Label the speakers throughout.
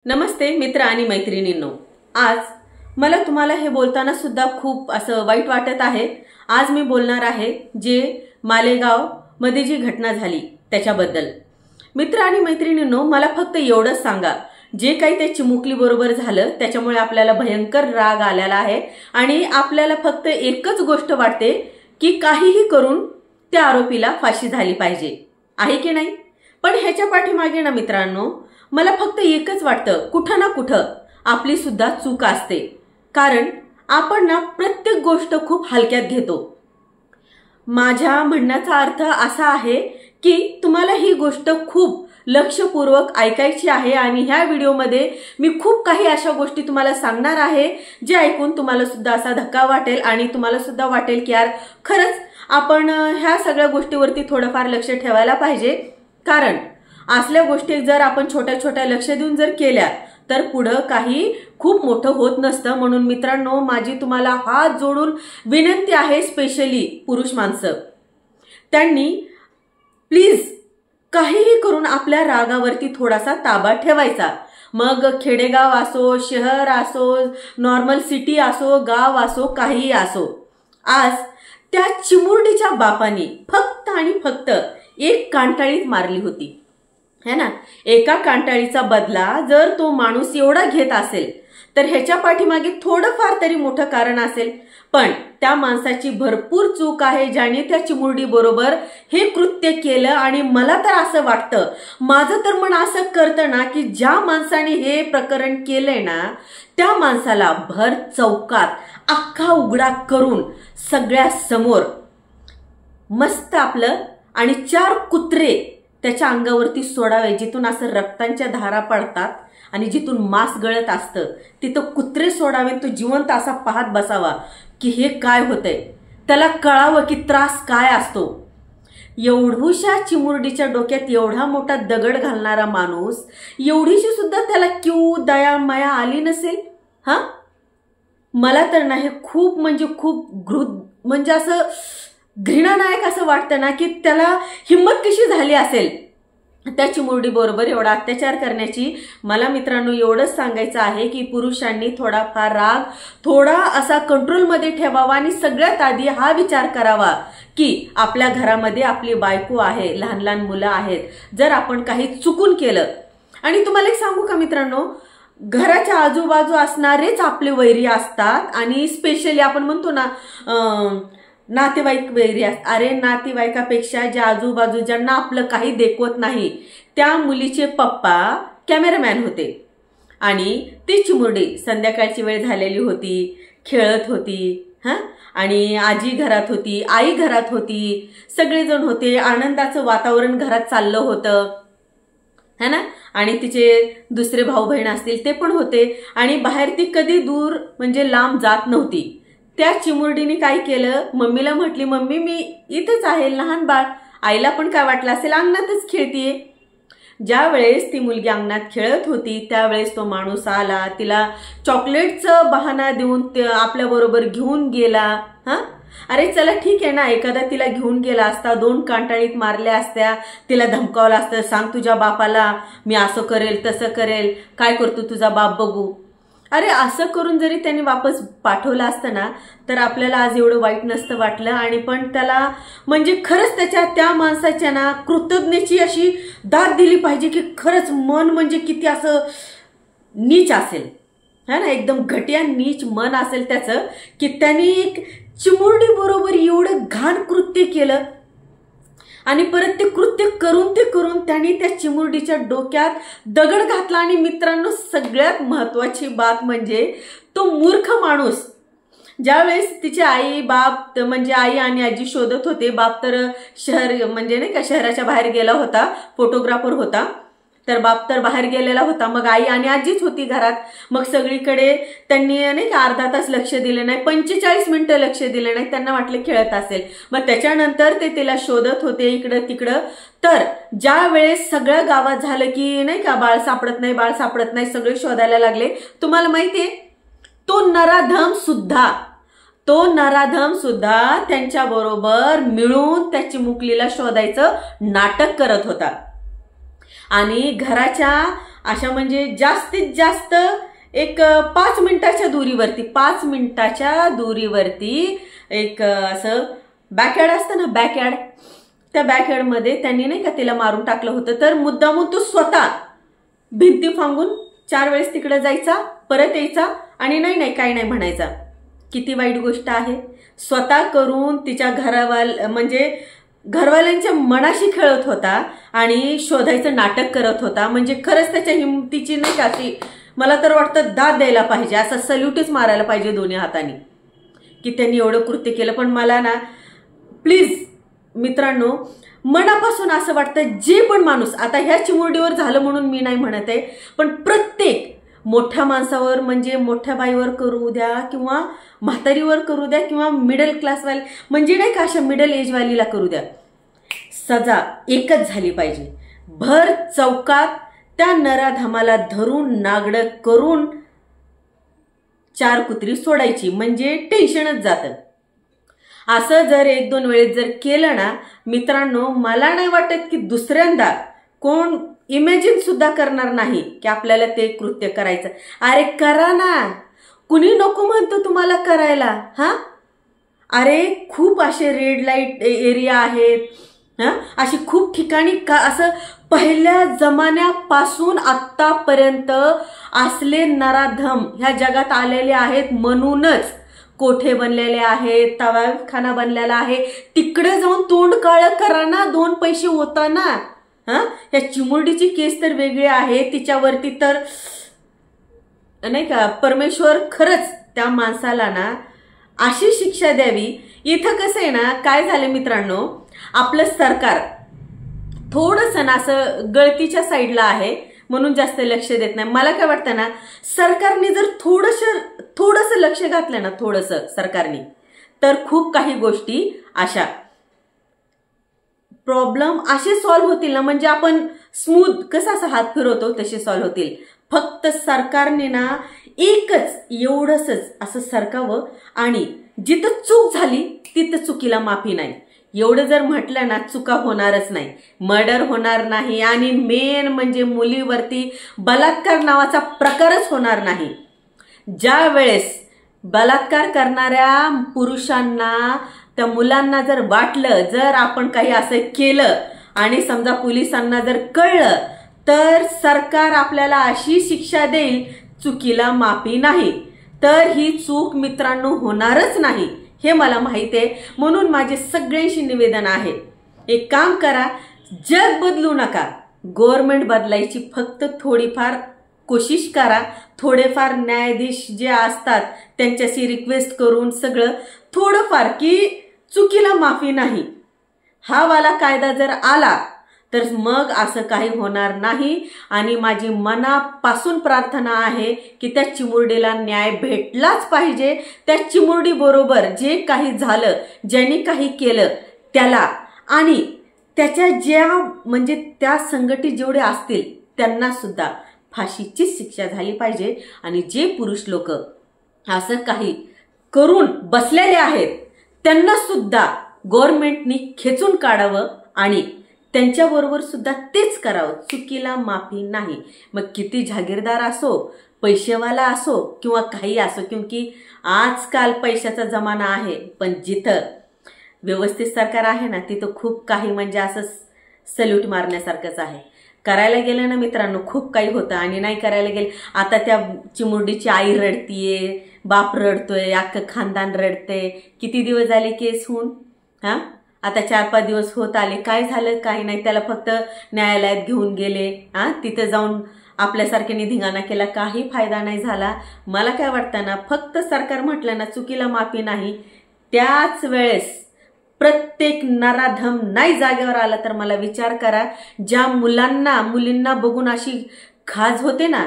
Speaker 1: नमस्ते मित्र आणि मैत्रिणींनो, आज मला तुम्हाला हे बोलताना सुद्धा खूप असं वाईट वाटत आहे। आज मी बोलणार आहे जे मालेगाव मध्ये जी घटना झाली त्याच्याबद्दल। मित्र आणि मैत्रिणींनो, मला फक्त एवढंच सांगा, जे काही त्या चिमुकली बरोबर झालं त्याच्यामुळे आपल्याला भयंकर राग आलेला आहे आणि आपल्याला फक्त एकच गोष्ट वाटते की काहीही करून त्या आरोपीला फाशी झाली पाहिजे, आहे की नाही? पण ह्याच्या पाठीमागे ना मित्रांनो, मला फक्त एकच वाटतं, कुठं ना कुठं आपली सुद्धा चूक असते। कारण आपण ना प्रत्येक गोष्ट खूप हलक्यात घेतो। माझ्या म्हणण्याचा अर्थ असा आहे की तुम्हाला ही गोष्ट खूप लक्षपूर्वक ऐकायची आहे आणि ह्या व्हिडिओमध्ये मी खूप काही अशा गोष्टी तुम्हाला सांगणार आहे जे ऐकून तुम्हाला सुद्धा असा धक्का वाटेल आणि तुम्हाला सुद्धा वाटेल की यार खरंच आपण ह्या सगळ्या गोष्टीवरती थोडंफार लक्ष ठेवायला पाहिजे। कारण असल्या गोष्टी जर आपण छोट्या छोट्या लक्ष देऊन जर केल्या तर पुढे काही खूप मोठं होत नसतं। म्हणून मित्रांनो, माझी तुम्हाला हात जोडून विनंती आहे, स्पेशली पुरुष माणसं, त्यांनी प्लीज काहीही करून आपल्या रागावरती थोडासा ताबा ठेवायचा। मग खेडेगाव असो, शहर असो, नॉर्मल सिटी असो, गाव असो, काहीही असो। आज त्या चिमुरडीच्या बापाने फक्त आणि फक्त एक कांटाळीत मारली होती, है ना। एका कांटाळीचा बदला जर तो माणूस एवढा घेत असेल तर ह्याच्या पाठीमागे थोडंफार तरी मोठं कारण असेल। पण त्या माणसाची भरपूर चूक आहे ज्याने त्या चिमुरडी बरोबर हे कृत्य केलं। आणि मला तर असं वाटतं, माझं तर मन असं करतं ना की ज्या माणसाने हे प्रकरण केलंय ना त्या माणसाला भर चौकात अख्खा उघडा करून सगळ्या समोर मस्त आपलं आणि 4 कुत्रे त्याच्या अंगावरती सोडावे, जिथून असं रक्तांच्या धारा पडतात आणि जिथून मांस गळत असतं तिथं कुत्रे सोडावे। तो जिवंत असा पाहत बसावा की हे काय होतंय, त्याला कळावं की त्रास काय असतो। एवढूशा चिमुरडीच्या डोक्यात एवढा मोठा दगड घालणारा माणूस, एवढीशी सुद्धा त्याला क्यू दया माया आली नसेल? हा, मला तर ना हे खूप म्हणजे खूप म्हणजे असं घृणानायक असं वाटतं ना की त्याला हिम्मत कशी झाली असेल त्या चिमुरडी बरोबर एवढा अत्याचार करण्याची। मला मित्रांनो एवढंच सांगायचं आहे की पुरुषांनी थोडाफार राग थोडा असा कंट्रोलमध्ये ठेवावा आणि सगळ्यात आधी हा विचार करावा की आपल्या घरामध्ये आपली बायको आहे, लहान लहान मुलं आहेत, जर आपण काही चुकून केलं। आणि तुम्हाला एक सांगू का मित्रांनो, घराच्या आजूबाजू असणारेच आपले वैरी असतात आणि स्पेशली आपण म्हणतो ना नातेवाईक वैरी असतात। अरे नातेवाईकापेक्षा ज्या आजूबाजू ज्यांना आपलं काही देखवत नाही त्या मुलीचे पप्पा कॅमेरामॅन होते आणि ती चिमुरडी संध्याकाळची वेळ झालेली होती, खेळत होती आणि आजी घरात होती, आई घरात होती, सगळेजण होते, आनंदाचं वातावरण घरात चाललं होतं, है ना। आणि तिचे दुसरे भाऊ बहीण असतील ते पण होते आणि बाहेर ती कधी दूर म्हणजे लांब जात नव्हती। त्या चिमुरडीने काय केलं, मम्मीला म्हटली, मम्मी मी इथेच आहे, लहान बाळ, आईला पण काय वाटलं असेल, अंगणातच खेळतीये। ज्या वेळेस ती मुलगी अंगणात खेळत होती त्यावेळेस तो माणूस आला, तिला चॉकलेटचं बहाणा देऊन आपल्या बरोबर घेऊन गेला। अरे चला ठीक आहे ना, एखादा तिला घेऊन गेला असता, 2 कांटाळीत मारल्या असत्या, तिला धमकावलं असतं, सांग तुझ्या बापाला मी असं करेल तसं करेल, काय करतो तुझा बाप बघू। अरे असं करून जरी त्यांनी वापस पाठवलं असतं ना तर आपल्याला आज एवढं वाईट नसतं वाटलं। आणि पण त्याला म्हणजे खरंच त्या माणसाच्या ना कृतज्ञतेची अशी दाद दिली पाहिजे की खरंच मन म्हणजे किती असं नीच असेल, है ना, एकदम घटिया नीच मन असेल त्याचं की त्यांनी एक चिमुरडी बरोबर एवढं घाण कृत्य केलं आणि परत ते कृत्य करून त्यांनी त्या चिमुरडीच्या डोक्यात दगड घातला। आणि मित्रांनो सगळ्यात महत्वाची बात म्हणजे तो मूर्ख माणूस, ज्यावेळेस तिचे आई बाप म्हणजे आई आणि आजी शोधत होते, बाप तर शहर म्हणजे नाही का शहराच्या बाहेर गेला होता, फोटोग्राफर होता, तर बाप तर बाहेर गेलेला होता, मग आई आणि आजीच होती घरात। मग सगळीकडे त्यांनी नाही का अर्धा तास लक्ष दिले नाही, 45 मिनिटं लक्ष दिले नाही, त्यांना वाटलं खेळत असेल। मग त्याच्यानंतर ते तिला शोधत होते इकडं तिकडं। तर ज्या वेळेस सगळ्या गावात झालं की नाही का बाळ सापडत नाही, बाळ सापडत नाही, सगळे शोधायला लागले, तुम्हाला माहितीये तो नराधम सुद्धा त्यांच्या बरोबर मिळून त्या चिमुकलीला शोधायचं नाटक करत होता। आणि घराच्या अशा म्हणजे जास्तीत जास्त एक 5 मिनिटाच्या दुरीवरती एक असं बॅकयार्ड असतं ना, बॅकयार्ड, त्या बॅकयार्डमध्ये त्यांनी नाही का तिला मारून टाकलं होतं. तर मुद्दामून तो स्वतः भिंती फांगून 4 वेळेस तिकडे जायचा, परत यायचा आणि नाही काही नाही म्हणायचा. किती वाईट गोष्ट आहे. स्वतः करून तिच्या घरवाल्यांच्या मनाशी खेळत होता आणि शोधायचं नाटक करत होता. म्हणजे खरंच त्याच्या हिमतीची नाही का ती, मला तर वाटतं दाद द्यायला पाहिजे, असा सल्यूटच मारायला पाहिजे दोन्ही हाताने की त्यांनी एवढं कृत्य केलं. पण मला ना प्लीज मित्रांनो, मनापासून असं वाटतं जे पण माणूस, आता ह्या चिमुरडीवर झालं म्हणून मी नाही म्हणत आहे, पण प्रत्येक मोठ्या माणसावर म्हणजे मोठ्या बाईवर करू द्या किंवा म्हातारीवर करू द्या किंवा मिडल क्लासवाली म्हणजे नाही का अशा मिडल एजवालीला करू द्या, सजा एकच झाली पाहिजे. भर चौकात त्या नराधमाला धरून नागडं करून 4 कुत्री सोडायची म्हणजे टेन्शनच जातं. असं जर 1-2 वेळेस जर केलं ना मित्रांनो, मला नाही वाटत की दुसऱ्यांदा कोण इमॅजिन सुद्धा करणार नाही की आपल्याला ते कृत्य करायचं. अरे करा ना, कुणी नको म्हणतो तुम्हाला करायला. अरे खूप असे रेड लाईट एरिया आहेत, अशी खूप ठिकाणी का असं पहिल्या जमान्यापासून आत्तापर्यंत असले नराधम ह्या जगात आलेले आहेत. म्हणूनच कोठे बनलेले आहेत, तवाखाना बनलेला आहे. तिकडे जाऊन तोंड काळं करा ना, 2 पैसे होता ना. या चिमुरडीची केस तर वेगळी आहे, तिच्यावरती तर नाही का परमेश्वर खरंच त्या माणसाला ना अशी शिक्षा द्यावी. इथं कसं आहे ना, काय झालं मित्रांनो, आपलं सरकार थोडंसं ना असं गळतीच्या साईडला आहे म्हणून जास्त लक्ष देत नाही. मला काय वाटतं ना, सरकारने जर थोडंसं लक्ष घातलं ना, थोडंसं सरकारने, तर खूप काही गोष्टी अशा प्रॉब्लेम असे सॉल्व्ह होतील ना, म्हणजे आपण स्मूथ कसं असं हात फिरवतो तसे सॉल्व्ह होतील. फक्त सरकारने ना एकच एवढंच असं सरकावं आणि जिथं चूक झाली तिथं चुकीला माफी नाही, एवढं जर म्हटलं ना चुका होणारच नाही, मर्डर होणार नाही आणि मेन म्हणजे मुलीवरती बलात्कार नावाचा प्रकारच होणार नाही. ज्या वेळेस बलात्कार करणाऱ्या पुरुषांना त्या मुलांना जर वाटलं, जर आपण काही असं केलं आणि समजा पोलिसांना जर कळलं, तर सरकार आपल्याला अशी शिक्षा देईल, चुकीला माफी नाही. तर ही चूक मित्रांनो होणारच नाही हे मला माहिती आहे. म्हणून माझे सगळ्यांशी निवेदन आहे, एक काम करा, जग बदलू नका, गव्हर्नमेंट बदलायची फक्त थोडीफार कोशिश करा. थोडेफार न्यायाधीश जे असतात त्यांच्याशी रिक्वेस्ट करून सगळं थोडंफार की चुकीला माफी नाही, हा वाला कायदा जर आला तर मग असं काही होणार नाही. आणि माझी मनापासून प्रार्थना आहे की त्या चिमुरडीला न्याय भेटलाच पाहिजे. त्या चिमुरडी बरोबर जे काही झालं, ज्यांनी काही केलं त्याला आणि त्याच्या ज्या म्हणजे त्या संघटित जेवढे असतील त्यांना सुद्धा फाशीचीच शिक्षा झाली पाहिजे. आणि जे पुरुष लोक असं काही करून बसलेले आहेत त्यांना सुद्धा गव्हर्नमेंटनी खेचून काढावं आणि त्यांच्याबरोबर सुद्धा तेच करावं, चुकीला माफी नाही. मग किती जागीरदार असो, पैसेवाला असो किंवा काही असो, क्योंकि आजकाल पैशाचा जमाना आहे. पण जिथं व्यवस्थित सरकार आहे ना तिथं खूप काही म्हणजे असं सल्यूट मारण्यासारखंच आहे. करायला गेलं ना मित्रांनो खूप काही होतं आणि नाही करायला गेलं, आता त्या चिमुरडीची आई रडतीये, बाप रडतोय, अख्खं खानदान रडते. किती दिवस झाले केस होऊन? आता 4-5 दिवस होत आले. काय झालं? काही नाही, त्याला फक्त न्यायालयात घेऊन गेले, तिथे जाऊन आपल्यासारख्याने धिंगाणा केला, काही फायदा नाही झाला. मला काय वाटतं ना, फक्त सरकार म्हटलं ना चुकीला माफी नाही, त्याच वेळेस प्रत्येक नराधम नाही जागेवर आला तर मला विचार करा, ज्या मुलींना बघून अशी खाज होते ना,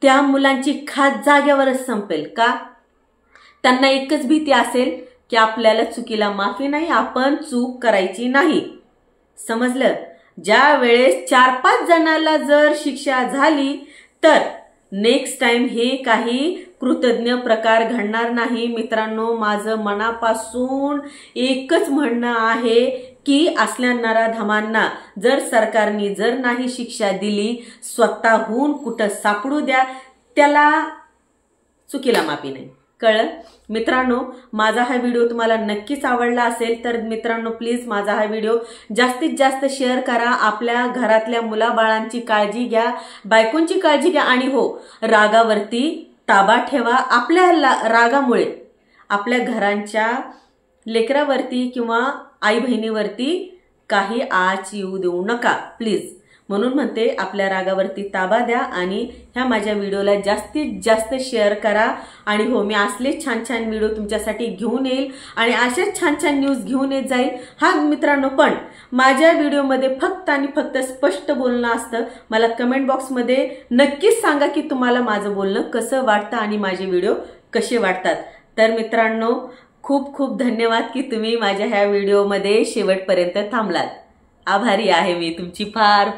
Speaker 1: त्या मुलांची खाज जागेवरच संपेल. का? त्यांना एकच भीती असेल की आपल्याला चुकीला माफी नाही, आपण चूक करायची नाही. समजलं? ज्या वेळेस 4-5 जणांना जर शिक्षा झाली तर नेक्स्ट टाइम हे काही कृतज्ञ प्रकार घडणार नाही. मित्रांनो, माझं मनापासून एकच म्हणणं आहे की असल्या नराधमांना जर सरकारने जर नाही शिक्षा दिली, स्वतःहून कुठं सापडू द्या, त्याला चुकीला माफी नाही. कळलं मित्रांनो? माझा हा व्हिडिओ तुम्हाला नक्कीच आवडला असेल तर मित्रांनो प्लीज माझा हा व्हिडिओ जास्तीत जास्त शेअर करा. आपल्या घरातल्या मुलाबाळांची काळजी घ्या, बायकोंची काळजी घ्या आणि हो, रागावरती ताबा ठेवा. आपल्या रागामुळे आपल्या घरांच्या लेकरावरती किंवा आई बहिणीवरती काही आच येऊ देऊ नका प्लीज. म्हणून म्हणते आपल्या रागावरती ताबा द्या आणि ह्या माझ्या व्हिडिओला जास्तीत जास्त शेअर करा. आणि हो, मी असले छान छान व्हिडिओ तुमच्यासाठी घेऊन येईल आणि अशाच छान छान न्यूज घेऊन येत जाईल. हा मित्रांनो, पण माझ्या व्हिडिओमध्ये फक्त आणि फक्त स्पष्ट बोलणं असतं. मला कमेंट बॉक्समध्ये नक्कीच सांगा की तुम्हाला माझं बोलणं कसं वाटतं आणि माझे व्हिडिओ कसे वाटतात. तर मित्रांनो, खूप खूप धन्यवाद की तुम्ही माझ्या ह्या व्हिडिओमध्ये शेवटपर्यंत थांबलात. आभारी आहे मी तुमची फार फार.